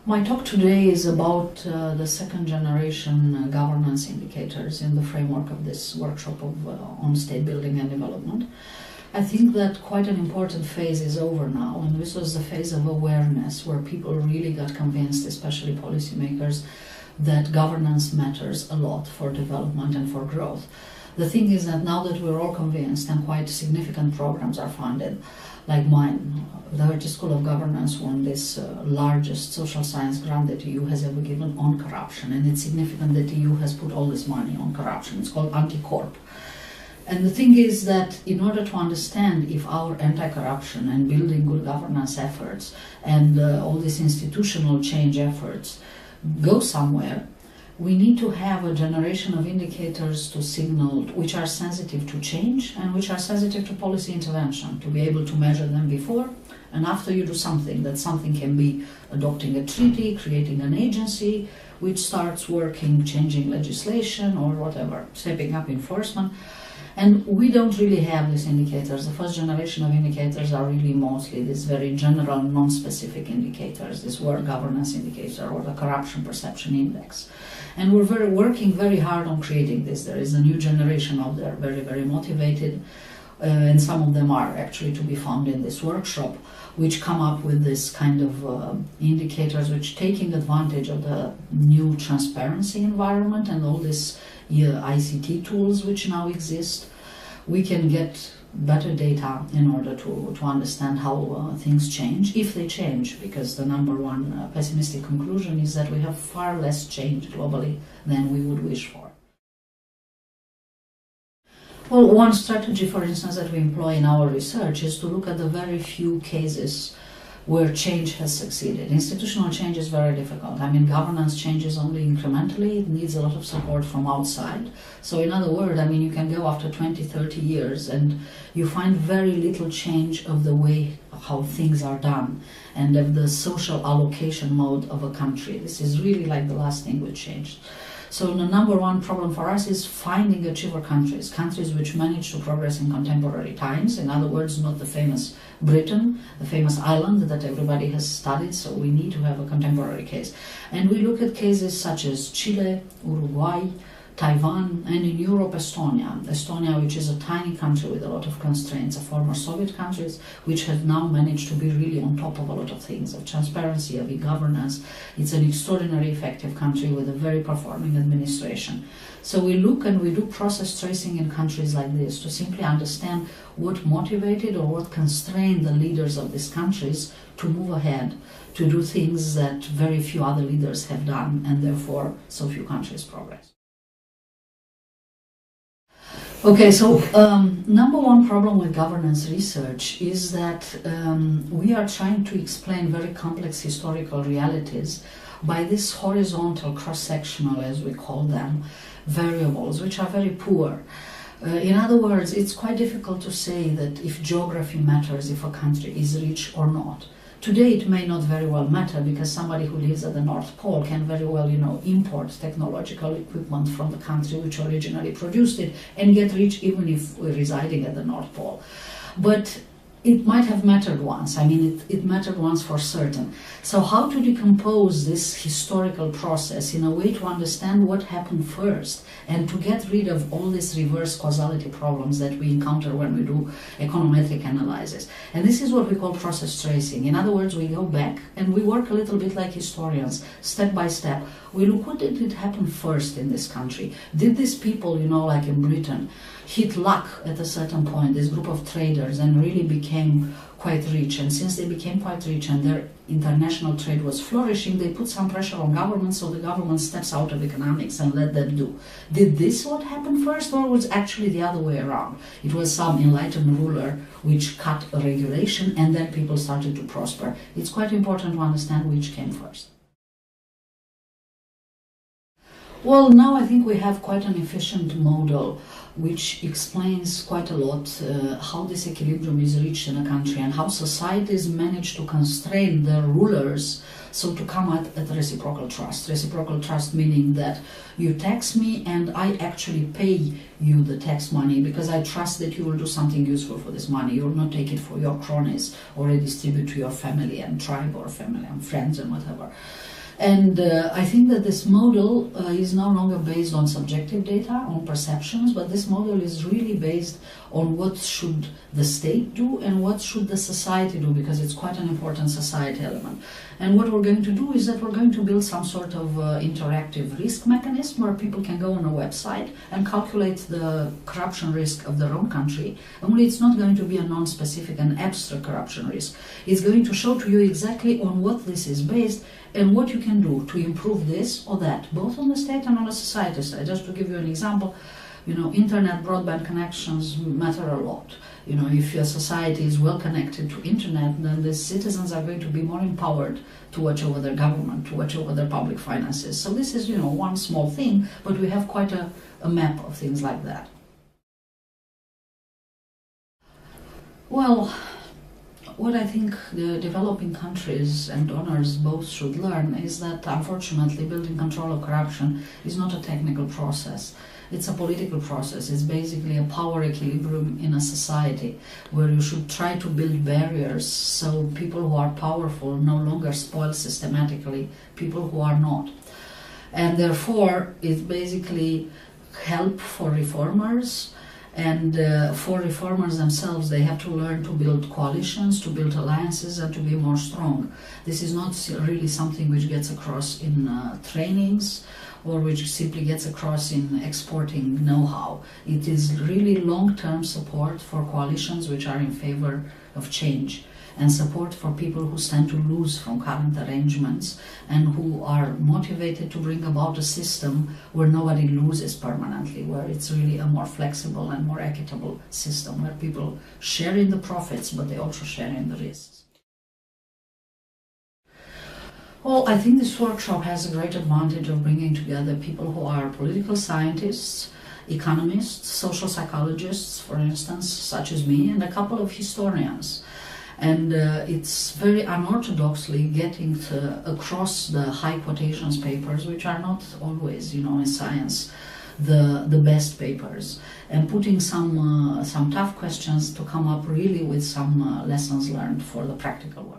My talk today is about the second generation governance indicators in the framework of this workshop on state building and development. I think that quite an important phase is over now, and this was the phase of awareness where people really got convinced, especially policymakers, that governance matters a lot for development and for growth. The thing is that now that we're all convinced and quite significant programs are funded, like mine, the Hertie School of Governance won this largest social science grant that the EU has ever given on corruption, and it's significant that the EU has put all this money on corruption. It's called Anticorruption. And the thing is that in order to understand if our anti-corruption and building good governance efforts and all these institutional change efforts go somewhere, we need to have a generation of indicators to signal which are sensitive to change and which are sensitive to policy intervention, to be able to measure them before and after you do something. That something can be adopting a treaty, creating an agency which starts working, changing legislation or whatever, stepping up enforcement. And we don't really have these indicators. The first generation of indicators are really mostly these very general, non-specific indicators, this work governance indicator or the corruption perception index. And we're working very hard on creating this. There is a new generation out there, very, very motivated, and some of them are actually to be found in this workshop, which come up with this kind of indicators which taking advantage of the new transparency environment and all these ICT tools which now exist. We can get better data in order to understand how things change, if they change, because the number one pessimistic conclusion is that we have far less change globally than we would wish for. Well, one strategy, for instance, that we employ in our research is to look at the very few cases where change has succeeded. Institutional change is very difficult. I mean, governance changes only incrementally. It needs a lot of support from outside. So in other words, I mean, you can go after 20, 30 years and you find very little change of the way how things are done and of the social allocation mode of a country. This is really like the last thing which changed. So the number one problem for us is finding achiever countries, countries which manage to progress in contemporary times. In other words, not the famous Britain, the famous island that everybody has studied, so we need to have a contemporary case. And we look at cases such as Chile, Uruguay, Taiwan, and in Europe, Estonia. Estonia, which is a tiny country with a lot of constraints, a former Soviet country, which has now managed to be really on top of a lot of things, of transparency, of e-governance. It's an extraordinarily effective country with a very performing administration. So we look and we do process tracing in countries like this to simply understand what motivated or what constrained the leaders of these countries to move ahead, to do things that very few other leaders have done, and therefore so few countries progress. Okay, so number one problem with governance research is that we are trying to explain very complex historical realities by this horizontal, cross-sectional, as we call them, variables, which are very poor. In other words, it's quite difficult to say that if geography matters, if a country is rich or not. Today it may not very well matter because somebody who lives at the North Pole can very well, import technological equipment from the country which originally produced it and get rich even if we're residing at the North Pole. But it might have mattered once. I mean, it mattered once for certain. So how to decompose this historical process in a way to understand what happened first and to get rid of all these reverse causality problems that we encounter when we do econometric analysis. And this is what we call process tracing. In other words, we go back and we work a little bit like historians, step by step. We look, what did it happen first in this country? Did these people, like in Britain, hit luck at a certain point, this group of traders, and really became quite rich? And since they became quite rich and their international trade was flourishing, they put some pressure on government, so the government steps out of economics and let them do. Did this what happened first, or was actually the other way around? It was some enlightened ruler which cut a regulation and then people started to prosper. It's quite important to understand which came first. Well, now I think we have quite an efficient model which explains quite a lot how this equilibrium is reached in a country and how societies manage to constrain their rulers so to come at reciprocal trust. Reciprocal trust meaning that you tax me and I actually pay you the tax money because I trust that you will do something useful for this money. You will not take it for your cronies or redistribute to your family and tribe or family and friends and whatever. And I think that this model is no longer based on subjective data, on perceptions, but this model is really based on what should the state do and what should the society do, because it's quite an important society element. And what we're going to do is that we're going to build some sort of interactive risk mechanism where people can go on a website and calculate the corruption risk of their own country. Only it's not going to be a non-specific and abstract corruption risk. It's going to show to you exactly on what this is based and what you can do to improve this or that, both on the state and on the society side. Just to give you an example, internet broadband connections matter a lot. If your society is well connected to internet, then the citizens are going to be more empowered to watch over their government, to watch over their public finances. So this is, one small thing, but we have quite a map of things like that. Well, what I think the developing countries and donors both should learn is that, unfortunately, building control of corruption is not a technical process. It's a political process. It's basically a power equilibrium in a society where you should try to build barriers so people who are powerful no longer spoil systematically people who are not. And therefore, it's basically help for reformers. And for reformers themselves, they have to learn to build coalitions, to build alliances, and to be more strong. This is not really something which gets across in trainings or which simply gets across in exporting know-how. It is really long-term support for coalitions which are in favor of change, and support for people who stand to lose from current arrangements and who are motivated to bring about a system where nobody loses permanently, where it's really a more flexible and more equitable system, where people share in the profits, but they also share in the risks. Well, I think this workshop has a great advantage of bringing together people who are political scientists, economists, social psychologists, for instance, such as me, and a couple of historians. And it's very unorthodoxly getting across the high quotations papers, which are not always, in science, the best papers, and putting some tough questions to come up really with some lessons learned for the practical work.